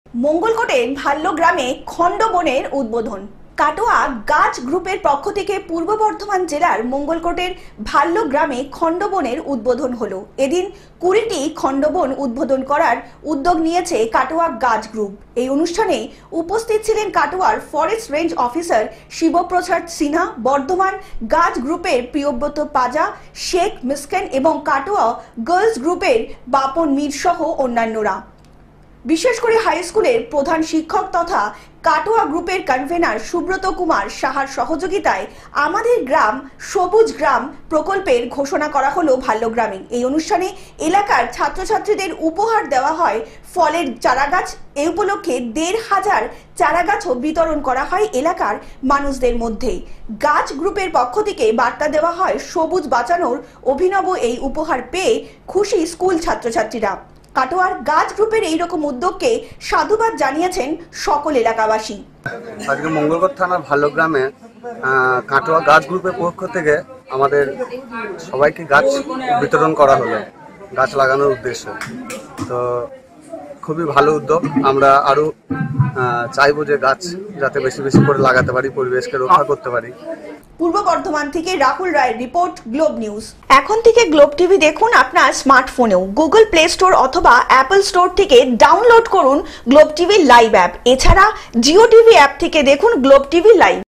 মঙ্গলকোটের ভাল্যগ্রামে খণ্ডবনের উদ্বোধন। কাটোয়া গাছ গ্রুপের পক্ষ থেকে পূর্ব বর্ধমান জেলার মঙ্গলকোটের ভাল্যগ্রামে খণ্ডবনের উদ্বোধন হলো। এদিন 20টি খণ্ডবন উদ্বোধন করার উদ্যোগ নিয়েছে কাটোয়া গাছ গ্রুপ। এই অনুষ্ঠানে উপস্থিত ছিলেন কাটোয়ার forest range officer Shibprasad Sinha, Bardhaman গাছ গ্রুপের প্রিয়ব্রত পাজা, শেখ মিসকেন এবং কাটোয়া গার্লস গ্রুপের বাপন মীর সহ অন্যান্যরা। বিশেষ করে হাই স্কুলের প্রধান শিক্ষক তথা কাটোয়া গ্রুপের কনভেনার সুব্রত কুমার সাহার সহযোগিতায় আমাদের গ্রাম সবুজ গ্রাম প্রকল্পের ঘোষণা করা হলো ভাল্যগ্রামে। এই অনুষ্ঠানে এলাকার ছাত্রছাত্রীদের উপহার দেওয়া হয় ফলের চারাগাছ। এই উপলক্ষে 1500 চারাগাছও বিতরণ করা হয় এলাকার মানুষদের মধ্যে। গাছ গ্রুপের পক্ষ থেকে বার্তা দেওয়া হয় সবুজ বাঁচানোর অভিনব এই উপহার পেয়ে খুশি স্কুল ছাত্রছাত্রীরা। কাটোয়ার গাছ গ্রুপের এইরকম উদ্যোগকে সাধুবাদ জানিয়েছেন সকল এলাকাবাসী। আজকে মঙ্গলকোট থানার ভাল্যগ্রামে কাটোয়া গাছ গ্রুপের পক্ষ থেকে আমাদের সবাইকে গাছ বিতরণ করা হলো গাছ লাগানোর উদ্দেশ্যে। তো খুবই ভালো উদ্যোগ। আমরা আরো চাইবো যে গাছ যাতে বেশি বেশি করে লাগাতে পারি, পরিবেশকে রক্ষা করতে পারি। পূর্ব বর্ধমান থেকে রাহুল রায়ের রিপোর্ট, গ্লোব নিউজ। এখন থেকে গ্লোব টিভি দেখুন আপনার স্মার্টফোনেও। গুগল প্লে স্টোর অথবা অ্যাপল স্টোর থেকে ডাউনলোড করুন গ্লোব টিভি লাইভ অ্যাপ। এছাড়া জিও টিভি অ্যাপ থেকে দেখুন গ্লোব টিভি লাইভ।